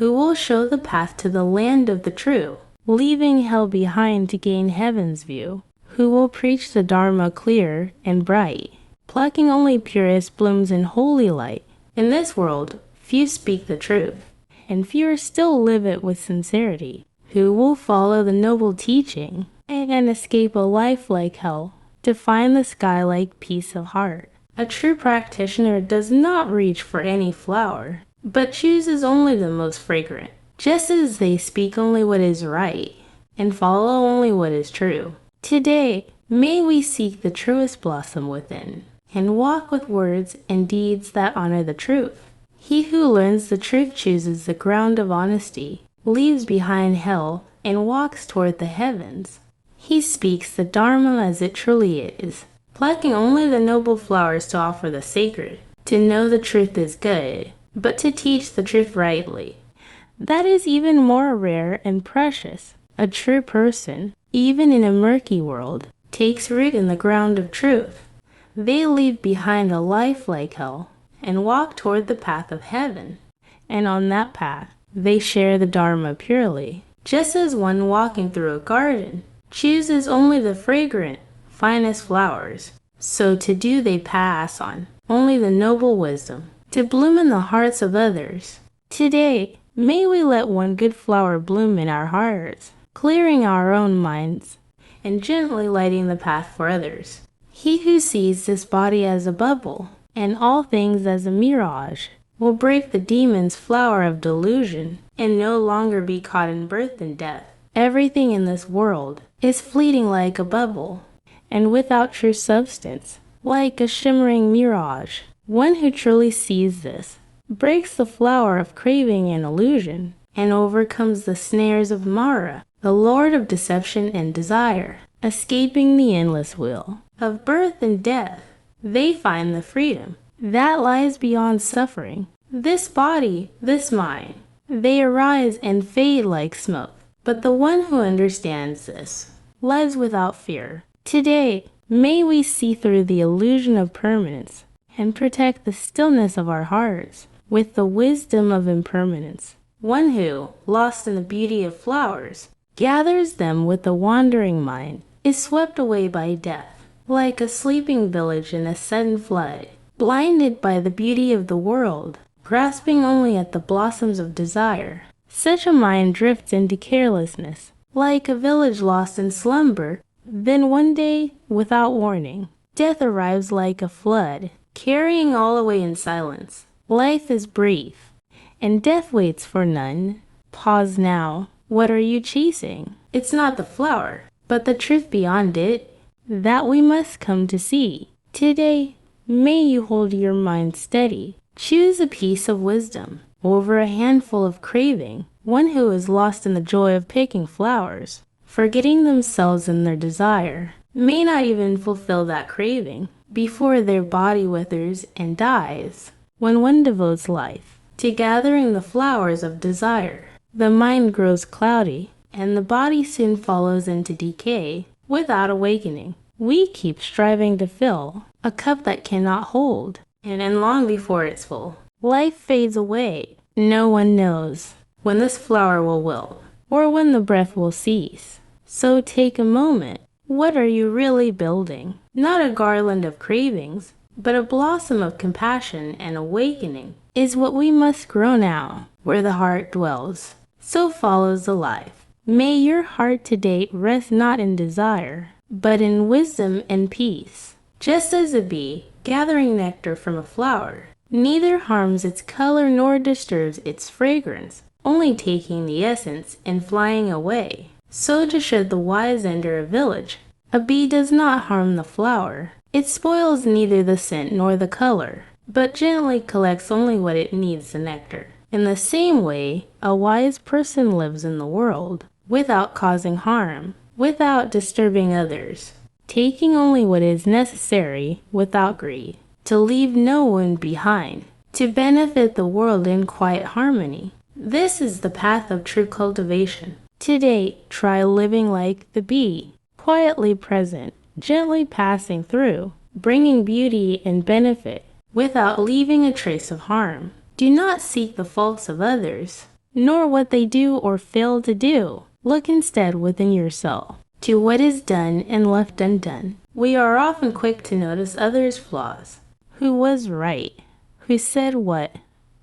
who will show the path to the land of the true, leaving hell behind to gain heaven's view, who will preach the Dharma clear and bright, plucking only purest blooms in holy light. In this world, few speak the truth, and fewer still live it with sincerity, who will follow the noble teaching and escape a life like hell, to find the sky like peace of heart. A true practitioner does not reach for any flower, but chooses only the most fragrant, just as they speak only what is right, and follow only what is true. Today, may we seek the truest blossom within, and walk with words and deeds that honor the truth. He who learns the truth chooses the ground of honesty, leaves behind hell, and walks toward the heavens. He speaks the Dharma as it truly is, plucking only the noble flowers to offer the sacred. To know the truth is good, but to teach the truth rightly, that is even more rare and precious. A true person, even in a murky world, takes root in the ground of truth. They leave behind a life like hell, and walk toward the path of heaven. And on that path, they share the Dharma purely, just as one walking through a garden chooses only the fragrant, finest flowers. So to do they pass on only the noble wisdom, to bloom in the hearts of others. Today, may we let one good flower bloom in our hearts, clearing our own minds, and gently lighting the path for others. He who sees this body as a bubble, and all things as a mirage, will break the demon's flower of delusion, and no longer be caught in birth and death. Everything in this world is fleeting like a bubble, and without true substance, like a shimmering mirage. One who truly sees this breaks the flower of craving and illusion, and overcomes the snares of Mara, the lord of deception and desire. Escaping the endless wheel of birth and death, they find the freedom that lies beyond suffering. This body, this mind, they arise and fade like smoke. But the one who understands this lives without fear. Today, may we see through the illusion of permanence and protect the stillness of our hearts with the wisdom of impermanence. One who, lost in the beauty of flowers, gathers them with a wandering mind, is swept away by death, like a sleeping village in a sudden flood, blinded by the beauty of the world, grasping only at the blossoms of desire. Such a mind drifts into carelessness, like a village lost in slumber. Then one day, without warning, death arrives like a flood, carrying all away in silence. Life is brief, and death waits for none. Pause now. What are you chasing? It's not the flower, but the truth beyond it, that we must come to see. Today, may you hold your mind steady. Choose a piece of wisdom over a handful of craving. One who is lost in the joy of picking flowers, forgetting themselves in their desire, may not even fulfill that craving before their body withers and dies. When one devotes life to gathering the flowers of desire, the mind grows cloudy, and the body soon follows into decay without awakening. We keep striving to fill a cup that cannot hold, and then long before it's full, life fades away. No one knows when this flower will wilt, or when the breath will cease. So take a moment. What are you really building? Not a garland of cravings, but a blossom of compassion and awakening is what we must grow now, where the heart dwells. So follows the life. May your heart to date rest not in desire, but in wisdom and peace. Just as a bee, gathering nectar from a flower, neither harms its color nor disturbs its fragrance, only taking the essence and flying away. So should the wise enter a village. A bee does not harm the flower. It spoils neither the scent nor the color, but gently collects only what it needs, the nectar. In the same way, a wise person lives in the world, without causing harm, without disturbing others, taking only what is necessary without greed, to leave no one behind, to benefit the world in quiet harmony. This is the path of true cultivation. Today, try living like the bee, quietly present, gently passing through, bringing beauty and benefit, without leaving a trace of harm. Do not seek the faults of others, nor what they do or fail to do. Look instead within yourself to what is done and left undone. We are often quick to notice others' flaws. Who was right? Who said what?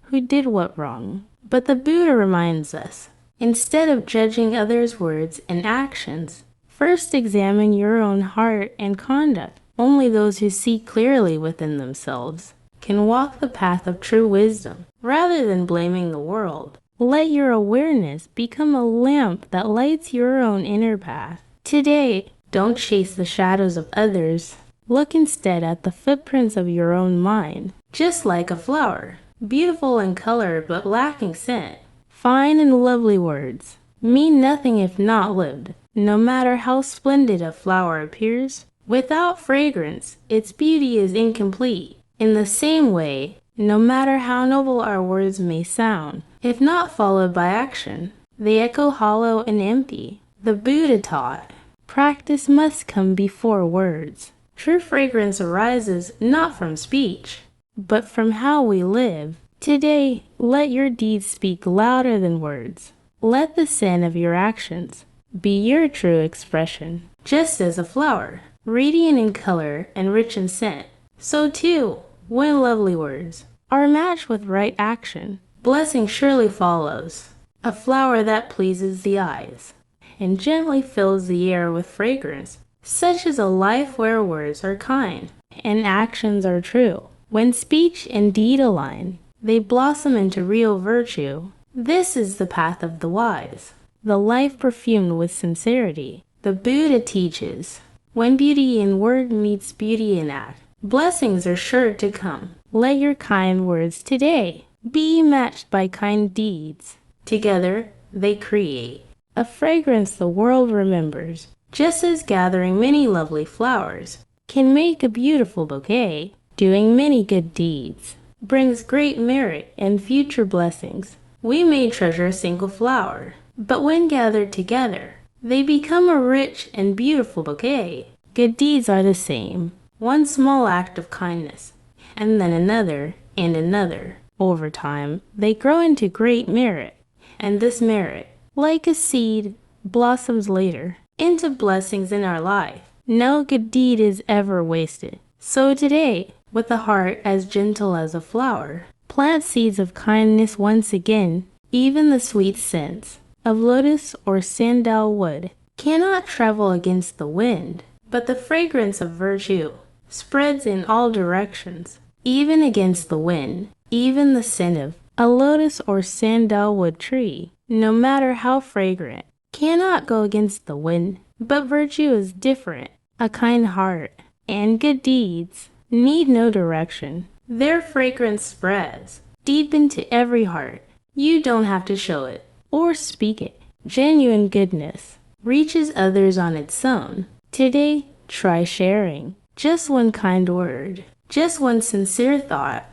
Who did what wrong? But the Buddha reminds us, instead of judging others' words and actions, first examine your own heart and conduct. Only those who see clearly within themselves can walk the path of true wisdom. Rather than blaming the world, let your awareness become a lamp that lights your own inner path. Today, don't chase the shadows of others. Look instead at the footprints of your own mind. Just like a flower, beautiful in color but lacking scent. Fine and lovely words mean nothing if not lived. No matter how splendid a flower appears, without fragrance, its beauty is incomplete. In the same way, no matter how noble our words may sound, if not followed by action, they echo hollow and empty. The Buddha taught, practice must come before words. True fragrance arises not from speech, but from how we live. Today, let your deeds speak louder than words. Let the scent of your actions be your true expression. Just as a flower, radiant in color and rich in scent, so too, when lovely words are matched with right action, blessing surely follows. A flower that pleases the eyes and gently fills the air with fragrance. Such is a life where words are kind and actions are true. When speech and deed align, they blossom into real virtue. This is the path of the wise, the life perfumed with sincerity. The Buddha teaches, when beauty in word meets beauty in act, blessings are sure to come. Let your kind words today be matched by kind deeds. Together, they create a fragrance the world remembers. Just as gathering many lovely flowers can make a beautiful bouquet, doing many good deeds brings great merit and future blessings. We may treasure a single flower, but when gathered together, they become a rich and beautiful bouquet. Good deeds are the same. One small act of kindness, and then another and another. Over time, they grow into great merit, and this merit, like a seed, blossoms later into blessings in our life. No good deed is ever wasted. So today, with a heart as gentle as a flower, plant seeds of kindness once again. Even the sweet scents of lotus or sandalwood cannot travel against the wind, but the fragrance of virtue spreads in all directions, even against the wind. Even the scent of a lotus or sandalwood tree, no matter how fragrant, cannot go against the wind. But virtue is different. A kind heart and good deeds need no direction. Their fragrance spreads deep into every heart. You don't have to show it or speak it. Genuine goodness reaches others on its own. Today, try sharing just one kind word, just one sincere thought,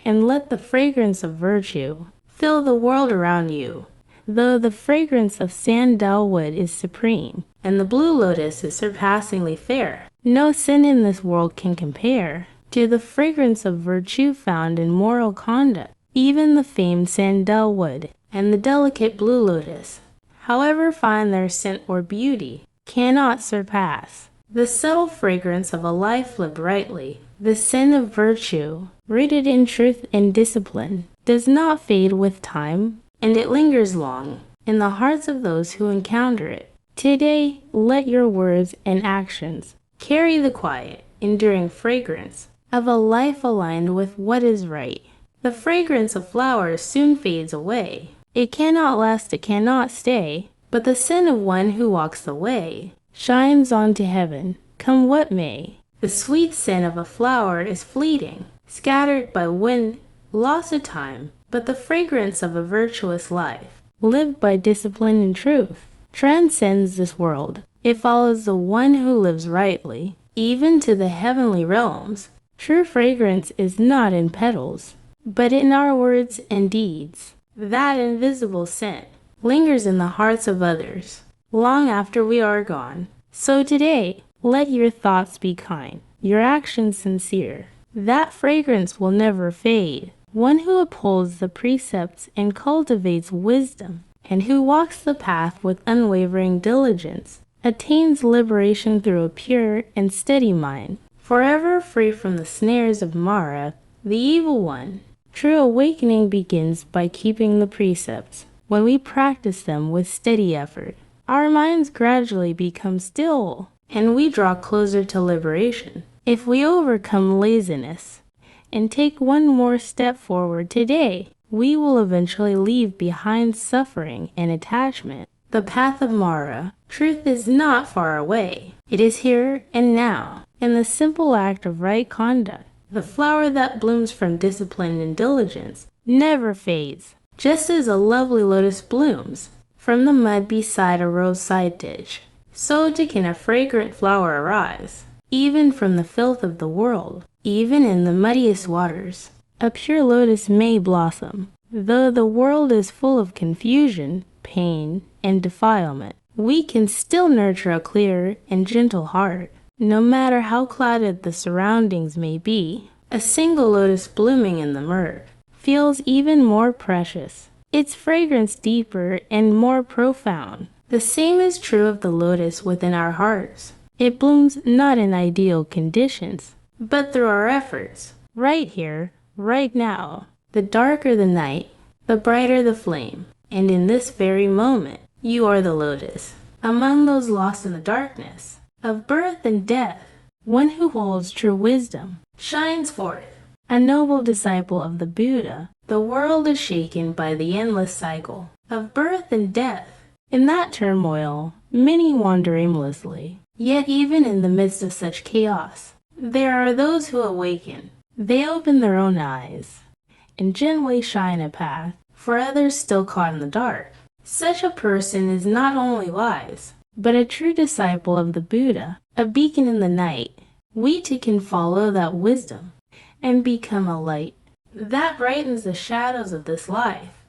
and let the fragrance of virtue fill the world around you. Though the fragrance of sandalwood is supreme, and the blue lotus is surpassingly fair, no sin in this world can compare to the fragrance of virtue found in moral conduct. Even the famed sandalwood and the delicate blue lotus, however fine their scent or beauty, cannot surpass the subtle fragrance of a life lived rightly. The scent of virtue, rooted in truth and discipline, does not fade with time, and it lingers long in the hearts of those who encounter it. Today, let your words and actions carry the quiet, enduring fragrance of a life aligned with what is right. The fragrance of flowers soon fades away. It cannot last, it cannot stay, but the scent of one who walks the way shines on to heaven, come what may. The sweet scent of a flower is fleeting, scattered by wind, lost to time, but the fragrance of a virtuous life, lived by discipline and truth, transcends this world. It follows the one who lives rightly, even to the heavenly realms. True fragrance is not in petals, but in our words and deeds. That invisible scent lingers in the hearts of others, long after we are gone. So today, let your thoughts be kind, your actions sincere. That fragrance will never fade. one who upholds the precepts and cultivates wisdom, and who walks the path with unwavering diligence, attains liberation through a pure and steady mind, forever free from the snares of Mara, the evil one. True awakening begins by keeping the precepts. When we practice them with steady effort, our minds gradually become still, and we draw closer to liberation. If we overcome laziness and take one more step forward today, we will eventually leave behind suffering and attachment. The path of Mara, truth is not far away. It is here and now, in the simple act of right conduct. The flower that blooms from discipline and diligence never fades, just as a lovely lotus blooms from the mud beside a roadside ditch. So too can a fragrant flower arise, even from the filth of the world, even in the muddiest waters. A pure lotus may blossom, though the world is full of confusion, pain, and defilement. We can still nurture a clear and gentle heart. No matter how clouded the surroundings may be, a single lotus blooming in the myrrh feels even more precious, its fragrance deeper and more profound. The same is true of the lotus within our hearts. It blooms not in ideal conditions, but through our efforts, right here, right now. The darker the night, the brighter the flame, and in this very moment, you are the lotus. Among those lost in the darkness of birth and death, one who holds true wisdom shines forth. A noble disciple of the Buddha, the world is shaken by the endless cycle of birth and death. In that turmoil, many wander aimlessly. Yet even in the midst of such chaos, there are those who awaken. They open their own eyes and gently shine a path for others still caught in the dark. Such a person is not only wise, but a true disciple of the Buddha, a beacon in the night. We too can follow that wisdom and become a light that brightens the shadows of this life.